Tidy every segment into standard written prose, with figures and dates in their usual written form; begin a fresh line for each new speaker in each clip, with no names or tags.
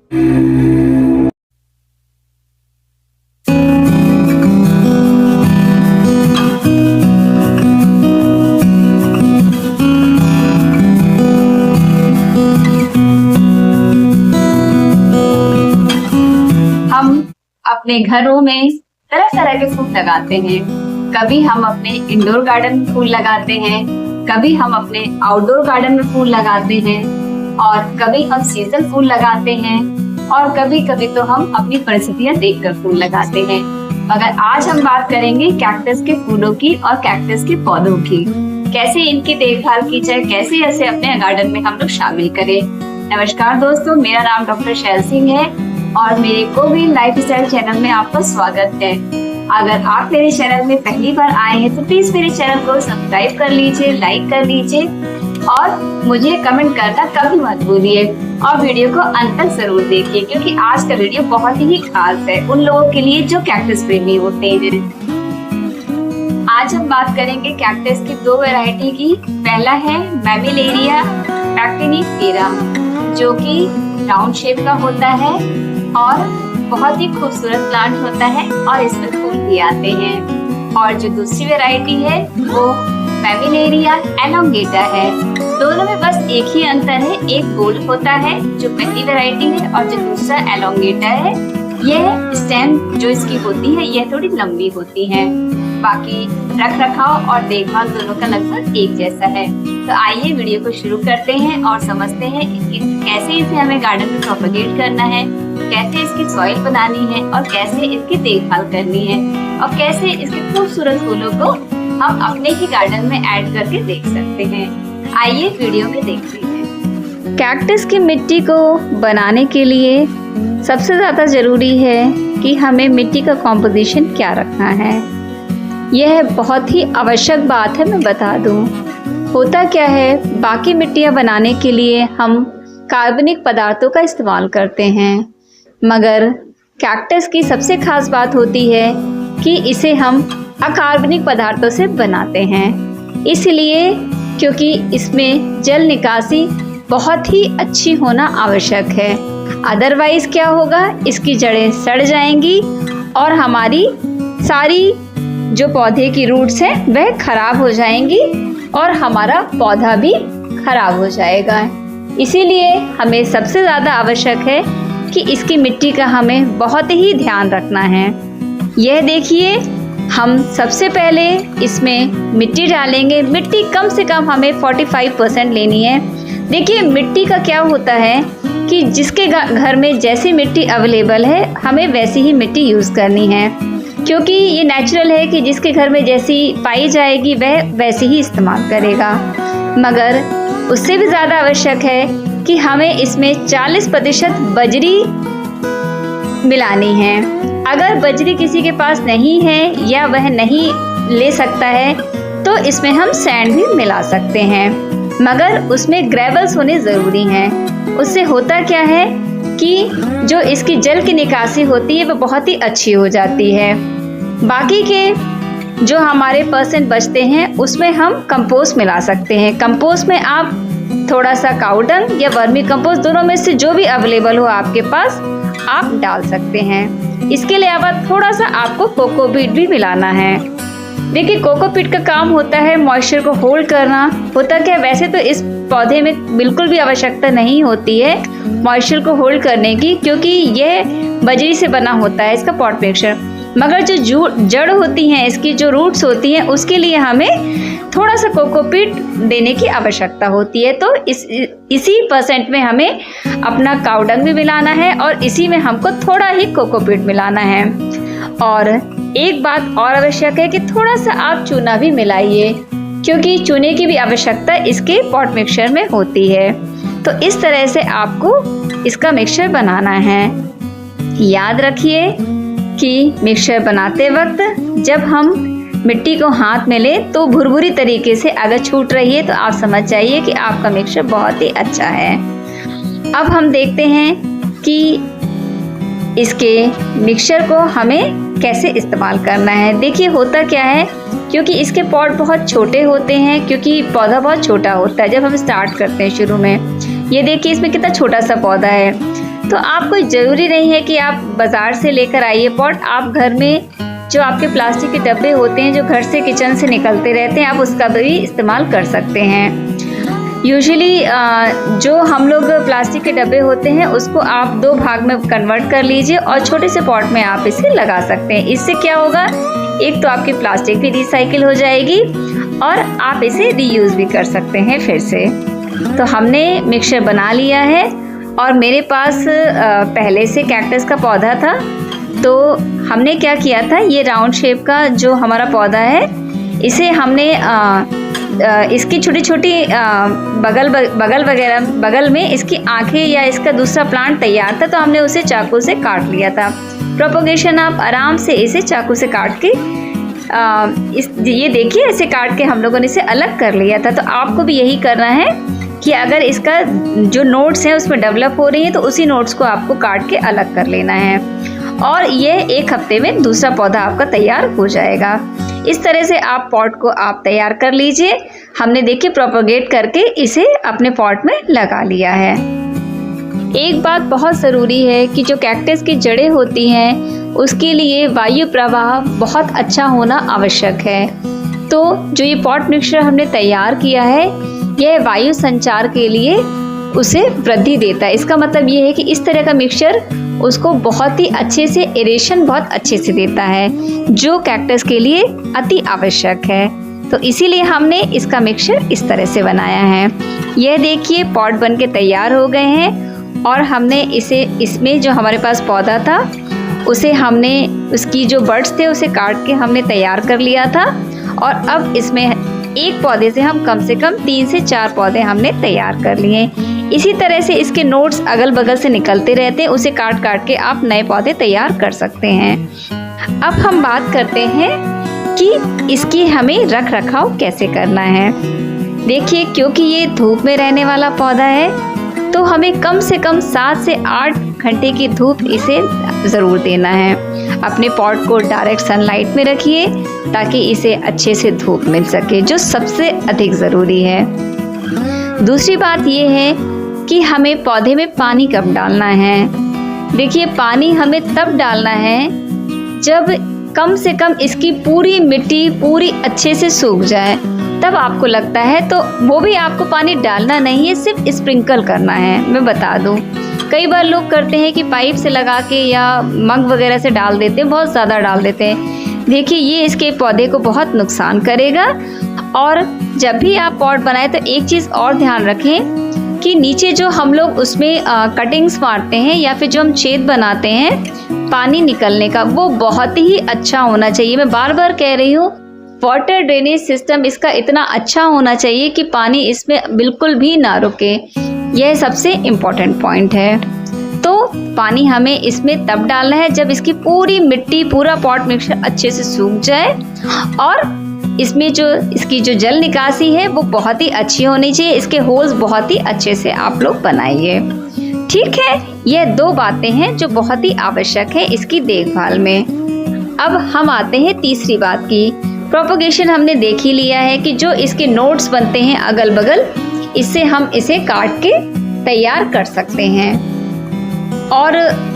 अपने घरों में तरह तरह के फूल लगाते हैं। कभी हम अपने इंडोर गार्डन में फूल लगाते हैं, कभी हम अपने आउटडोर गार्डन में फूल लगाते हैं, और कभी हम सीजन फूल लगाते हैं, और कभी कभी तो हम अपनी परिस्थितियां देखकर फूल लगाते हैं। मगर आज हम बात करेंगे कैक्टस के फूलों की और कैक्टस के पौधों की। कैसे इनकी देखभाल की जाए, कैसे ऐसे अपने गार्डन में हम लोग शामिल करें। नमस्कार दोस्तों, मेरा नाम डॉक्टर शैल सिंह है और मेरे कोविन लाइफस्टाइल चैनल में आपका स्वागत है। अगर आप मेरे चैनल में पहली बार आए हैं तो प्लीज मेरे चैनल को सब्सक्राइब कर लीजिए, लाइक कर लीजिए और मुझे कमेंट करना कभी मत भूलिए, और वीडियो को अंत तक जरूर देखिए क्योंकि आज का वीडियो बहुत ही खास है उन लोगों के लिए जो कैक्टस प्रेमी होते हैं। आज हम बात करेंगे कैक्टस की दो वैरायटी की। पहला है मैमिलेरिया पैक्टिनिफेरा, जो कि राउंड शेप का होता है और बहुत ही खूबसूरत प्लांट होता है और इसमें फूल भी आते हैं। और जो दूसरी वैरायटी है वो मैमिलेरिया एलोंगेटा है। दोनों में बस एक ही अंतर है, एक गोल होता है जो पहली वैरायटी है और जो दूसरा एलोंगेटा है, यह स्टेम जो इसकी होती है यह थोड़ी लंबी होती है। बाकी रख रखाव और देखभाल दोनों का लगभग एक जैसा है। तो आइए वीडियो को शुरू करते हैं और समझते हैं कैसे इसे हमें गार्डन में प्रोपेगेट करना है, कैसे इसकी सॉइल बनानी है और कैसे इसकी देखभाल करनी है, और कैसे इसके खूबसूरत फूलों को हम अपने ही गार्डन में ऐड करके देख सकते हैं। आइए वीडियो में देखते हैं। कैक्टस की मिट्टी को बनाने के लिए सबसे ज्यादा जरूरी है कि हमें मिट्टी का कॉम्पोजिशन क्या रखना है। यह बहुत ही आवश्यक बात है, मैं बता दूं। होता क्या है, बाकी मिट्टियाँ बनाने के लिए हम कार्बनिक पदार्थों का इस्तेमाल करते हैं, मगर कैक्टस की सबसे खास बात होती है कि इसे हम अकार्बनिक पदार्थों से बनाते हैं। इसलिए क्योंकि इसमें जल निकासी बहुत ही अच्छी होना आवश्यक है। अदरवाइज क्या होगा, इसकी जड़ें सड़ जाएंगी और हमारी सारी जो पौधे की रूट्स हैं वह खराब हो जाएंगी और हमारा पौधा भी खराब हो जाएगा। इसीलिए हमें सबसे ज़्यादा आवश्यक है कि इसकी मिट्टी का हमें बहुत ही ध्यान रखना है। यह देखिए, हम सबसे पहले इसमें मिट्टी डालेंगे। मिट्टी कम से कम हमें 45% लेनी है। देखिए, मिट्टी का क्या होता है कि जिसके घर में जैसी मिट्टी अवेलेबल है हमें वैसी ही मिट्टी यूज़ करनी है, क्योंकि ये नेचुरल है कि जिसके घर में जैसी पाई जाएगी वह वैसे ही इस्तेमाल करेगा। मगर उससे भी ज़्यादा आवश्यक है कि हमें इसमें 40% बजरी मिलानी है। अगर बजरी किसी के पास नहीं है या वह नहीं ले सकता है तो इसमें हम सैंड भी मिला सकते हैं, मगर उसमें ग्रेवल्स होने ज़रूरी हैं। उससे होता क्या है कि जो इसकी जल की निकासी होती है वो बहुत ही अच्छी हो जाती है। बाकी के जो हमारे % बचते हैं उसमें हम कंपोस्ट मिला सकते हैं। कंपोस्ट में आप थोड़ा सा काऊ डंग या वर्मी कंपोस्ट, दोनों में से जो भी अवेलेबल हो आपके पास, आप डाल सकते हैं। इसके अलावा थोड़ा सा आपको कोकोपीट भी मिलाना है। देखिए, कोकोपीट का काम होता है मॉइस्चर को होल्ड करना। होता क्या, वैसे तो इस पौधे में बिल्कुल भी आवश्यकता नहीं होती है मॉइस्चर को होल्ड करने की, क्योंकि यह बजरी से बना होता है इसका पॉट मिक्सचर। मगर जो जड़ होती हैं, इसकी जो रूट्स होती हैं, उसके लिए हमें थोड़ा सा कोकोपीट देने की आवश्यकता होती है। तो इसी % में हमें अपना काऊ डंग भी मिलाना है और इसी में हमको थोड़ा ही कोकोपीट मिलाना है। और एक बात और आवश्यक है कि थोड़ा सा आप चूना भी मिलाइए, क्योंकि चूने की भी आवश्यकता इसके पॉट मिक्सचर में होती है। तो इस तरह से आपको इसका मिक्सचर बनाना है। याद रखिए कि मिक्सचर बनाते वक्त जब हम मिट्टी को हाथ में लें तो भुरभुरी तरीके से अगर छूट रही है तो आप समझ जाइए कि आपका मिक्सचर बहुत ही अच्छा है। अब हम देखते हैं कि इसके मिक्सचर को हमें कैसे इस्तेमाल करना है। देखिए, होता क्या है, क्योंकि इसके पॉट बहुत छोटे होते हैं, क्योंकि पौधा बहुत छोटा होता है जब हम स्टार्ट करते हैं शुरू में। ये देखिए, इसमें कितना छोटा सा पौधा है।
तो आपको ज़रूरी नहीं है कि आप बाज़ार से लेकर आइए पॉट, आप घर में जो आपके प्लास्टिक के डब्बे होते हैं जो घर से किचन से निकलते रहते हैं, आप उसका भी इस्तेमाल कर सकते हैं। यूजुअली जो हम लोग प्लास्टिक के डब्बे होते हैं उसको आप 2 भाग में कन्वर्ट कर लीजिए और छोटे से पॉट में आप इसे लगा सकते हैं। इससे क्या होगा, एक तो आपकी प्लास्टिक भी रिसाइकिल हो जाएगी और आप इसे रीयूज़ भी कर सकते हैं फिर से। तो हमने मिक्सचर बना लिया है और मेरे पास पहले से कैक्टस का पौधा था, तो हमने क्या किया था, ये राउंड शेप का जो हमारा पौधा है इसे हमने इसकी छोटी छोटी बगल में इसकी आंखें या इसका दूसरा प्लांट तैयार था, तो हमने उसे चाकू से काट लिया था। प्रोपोगेशन आप आराम से इसे चाकू से काट के ये देखिए ऐसे काट के हम लोगों ने इसे अलग कर लिया था। तो आपको भी यही करना है कि अगर इसका जो नोट्स हैं उसमें डेवलप हो रही है तो उसी नोट्स को आपको काट के अलग कर लेना है और ये 1 हफ्ते में दूसरा पौधा आपका तैयार हो जाएगा। इस तरह से आप पॉट को आप तैयार कर लीजिए। हमने देखिए प्रोपोगेट करके इसे अपने पॉट में लगा लिया है। एक बात बहुत ज़रूरी है कि जो कैक्टस की जड़ें होती हैं उसके लिए वायु प्रवाह बहुत अच्छा होना आवश्यक है। तो जो ये पॉट मिक्सचर हमने तैयार किया है यह वायु संचार के लिए उसे वृद्धि देता है। इसका मतलब ये है कि इस तरह का मिक्सचर उसको बहुत ही अच्छे से एरेशन बहुत अच्छे से देता है, जो कैक्टस के लिए अति आवश्यक है। तो इसीलिए हमने इसका मिक्सचर इस तरह से बनाया है। यह देखिए पॉट बन के तैयार हो गए हैं और हमने इसमें जो हमारे पास पौधा था उसे हमने उसकी जो बड्स थे उसे काट के हमने तैयार कर लिया था और अब इसमें एक पौधे से हम कम 3 से 4 पौधे हमने तैयार कर लिए। इसी तरह से इसके नोट्स अगल बगल से निकलते रहते हैं, उसे काट काट के आप नए पौधे तैयार कर सकते हैं। अब हम बात करते हैं कि इसकी हमें रख रखाव कैसे करना है। देखिए क्योंकि ये धूप में रहने वाला पौधा है तो हमें कम से कम 7 से 8 घंटे की धूप इसे ज़रूर देना है। अपने पॉट को डायरेक्ट सनलाइट में रखिए ताकि इसे अच्छे से धूप मिल सके, जो सबसे अधिक ज़रूरी है। दूसरी बात ये है कि हमें पौधे में पानी कब डालना है। देखिए पानी हमें तब डालना है जब कम से कम इसकी पूरी मिट्टी पूरी अच्छे से सूख जाए, तब आपको लगता है। तो वो भी आपको पानी डालना नहीं है, सिर्फ स्प्रिंकल करना है। मैं बता दूं, कई बार लोग करते हैं कि पाइप से लगा के या मग वगैरह से डाल देते हैं, बहुत ज़्यादा डाल देते हैं। देखिए ये इसके पौधे को बहुत नुकसान करेगा। और जब भी आप पॉट बनाएं तो एक चीज़ और ध्यान रखें कि नीचे जो हम लोग उसमें कटिंग्स मारते हैं या फिर जो हम छेद बनाते हैं पानी निकलने का, वो बहुत ही अच्छा होना चाहिए। मैं बार बार कह रही हूँ, वाटर ड्रेनेज सिस्टम इसका इतना अच्छा होना चाहिए कि पानी इसमें बिल्कुल भी ना रुके। यह सबसे इम्पोर्टेंट पॉइंट है। तो पानी हमें इसमें तब डालना है जब इसकी पूरी मिट्टी पूरा पॉट मिक्सचर अच्छे से सूख जाए और इसमें जो इसकी जो जल निकासी है वो बहुत ही अच्छी होनी चाहिए। इसके होल्स बहुत ही अच्छे से आप लोग बनाइए। ठीक है, यह 2 बातें हैं जो बहुत ही आवश्यक है इसकी देखभाल में। अब हम आते हैं तीसरी बात की। प्रोपोगेशन हमने देख ही लिया है कि जो इसके नोट्स बनते हैं अगल बगल, इससे हम इसे काट के तैयार कर सकते हैं। और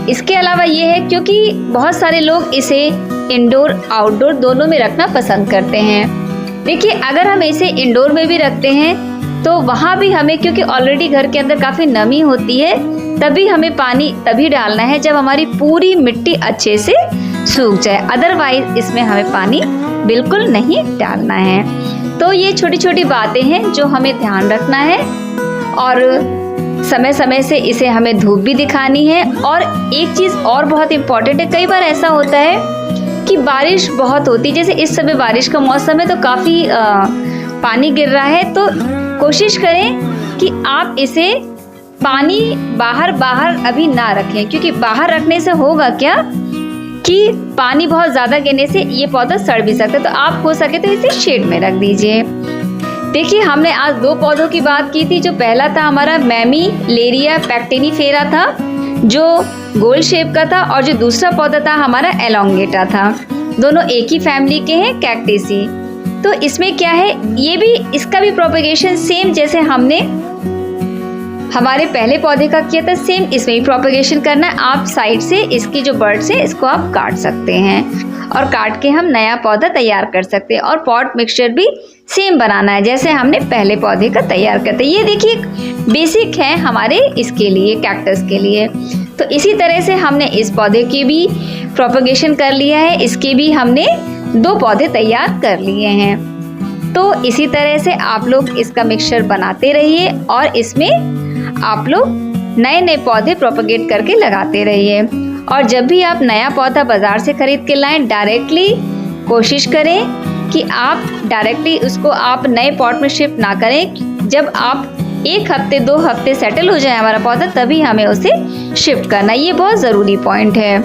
इसके अलावा ये है क्योंकि बहुत सारे लोग इसे इंडोर आउटडोर दोनों में रखना पसंद करते हैं। देखिए अगर हम इसे इंडोर में भी रखते हैं तो वहाँ भी हमें, क्योंकि ऑलरेडी घर के अंदर काफ़ी नमी होती है, तभी हमें पानी तभी डालना है जब हमारी पूरी मिट्टी अच्छे से सूख जाए। अदरवाइज इसमें हमें पानी बिल्कुल नहीं डालना है। तो ये छोटी छोटी बातें हैं जो हमें ध्यान रखना है और समय समय से इसे हमें धूप भी दिखानी है। और एक चीज़ और बहुत इम्पॉर्टेंट है, कई बार ऐसा होता है कि बारिश बहुत होती है, जैसे इस समय बारिश का मौसम है तो काफ़ी पानी गिर रहा है। तो कोशिश करें कि आप इसे पानी बाहर अभी ना रखें, क्योंकि बाहर रखने से होगा क्या कि पानी बहुत ज़्यादा गिरने से ये पौधा सड़ भी सकता है। तो आप हो सके तो इसे शेड में रख दीजिए। देखिए हमने आज 2 पौधों की बात की थी। जो पहला था हमारा मैमीलेरिया पैक्टिनीफेरा था जो गोल शेप का था, और जो दूसरा पौधा था हमारा एलोंगेटा था। दोनों एक ही फैमिली के हैं, कैक्टेसी। तो इसमें क्या है, ये भी इसका भी प्रोपेगेशन सेम जैसे हमने हमारे पहले पौधे का किया था सेम इसमें भी प्रोपगेशन करना है। आप साइड से इसकी जो बर्ड्स है इसको आप काट सकते हैं और काट के हम नया पौधा तैयार कर सकते हैं। और पॉट मिक्सचर भी सेम बनाना है जैसे हमने पहले पौधे का तैयार करते। ये देखिए बेसिक है हमारे इसके लिए, कैक्टस के लिए। तो इसी तरह से हमने इस पौधे की भी प्रोपगेशन कर लिया है, इसके भी हमने 2 पौधे तैयार कर लिए हैं। तो इसी तरह से आप लोग इसका मिक्सचर बनाते रहिए और इसमें आप लोग नए नए पौधे प्रोपगेट करके लगाते रहिए। और जब भी आप नया पौधा बाजार से खरीद के लाएं, डायरेक्टली कोशिश करें कि आप डायरेक्टली उसको आप नए पॉट में शिफ्ट ना करें। जब आप 1 हफ्ते 2 हफ्ते सेटल हो जाए हमारा पौधा, तभी हमें उसे शिफ्ट करना, ये बहुत ज़रूरी पॉइंट है।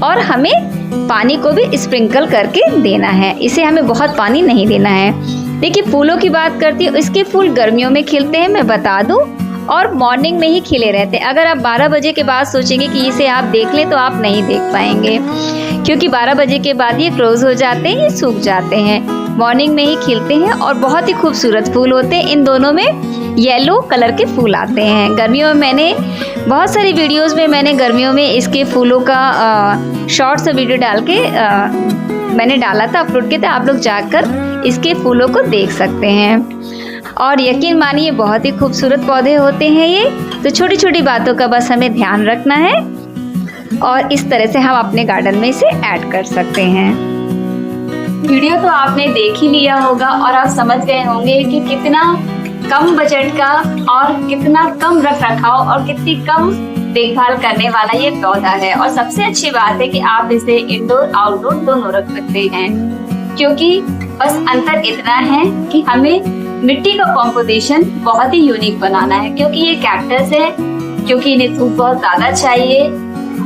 और हमें पानी को भी स्प्रिंकल करके देना है, इसे हमें बहुत पानी नहीं देना है। देखिए फूलों की बात करती हूँ, इसके फूल गर्मियों में खिलते हैं मैं बता दूँ, और मॉर्निंग में ही खिले रहते हैं। अगर आप 12 बजे के बाद सोचेंगे कि इसे आप देख लें तो आप नहीं देख पाएंगे, क्योंकि 12 बजे के बाद ये क्लोज हो जाते हैं, ये सूख जाते हैं। मॉर्निंग में ही खिलते हैं और बहुत ही खूबसूरत फूल होते हैं। इन दोनों में येलो कलर के फूल आते हैं। गर्मियों में मैंने बहुत सारी वीडियोस में गर्मियों में इसके फूलों का शॉर्ट्स वीडियो डाल के मैंने डाला था, अपलोड किया था। आप लोग जाकर इसके फूलों को देख सकते हैं। और यकीन मानिए बहुत ही खूबसूरत पौधे होते हैं ये। तो छोटी छोटी बातों का बस हमें ध्यान रखना है और इस तरह से हम अपने गार्डन में इसे ऐड कर सकते हैं।
वीडियो तो आपने देख ही लिया होगा और आप समझ गए होंगे कि कितना कम बजट का और कितना कम रख रखाव और कितनी कम देखभाल करने वाला ये पौधा है। और सबसे अच्छी बात है कि आप इसे इंडोर आउटडोर दोनों रख सकते हैं, क्योंकि बस अंतर इतना है कि हमें मिट्टी का कॉम्पोजिशन बहुत ही यूनिक बनाना है, क्योंकि ये कैक्टस है, क्योंकि इन्हें धूप बहुत ज्यादा चाहिए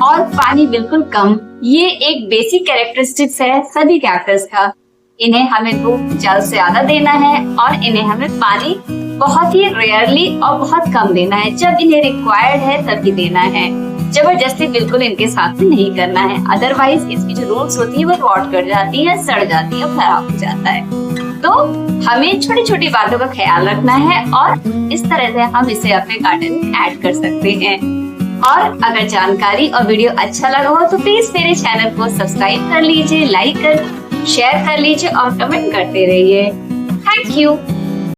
और पानी बिल्कुल कम। ये एक बेसिक कैरेक्टरिस्टिक्स है सभी कैक्टस का। इन्हें हमें धूप ज्यादा से ज्यादा देना है और इन्हें हमें पानी बहुत ही रेयरली और बहुत कम देना है। जब इन्हें रिक्वायर्ड है तभी देना है, जबरदस्ती बिल्कुल इनके साथ में नहीं करना है। अदरवाइज इसकी जो रूट्स होती है वो रॉट कर जाती है, सड़ जाती है, खराब हो जाता है। तो हमें छोटी छोटी बातों का ख्याल रखना है और इस तरह से हम इसे अपने गार्डन में ऐड कर सकते हैं। और अगर जानकारी और वीडियो अच्छा लगा हो तो प्लीज मेरे चैनल को सब्सक्राइब कर लीजिए, लाइक कर शेयर कर लीजिए और कमेंट करते रहिए। Thank you.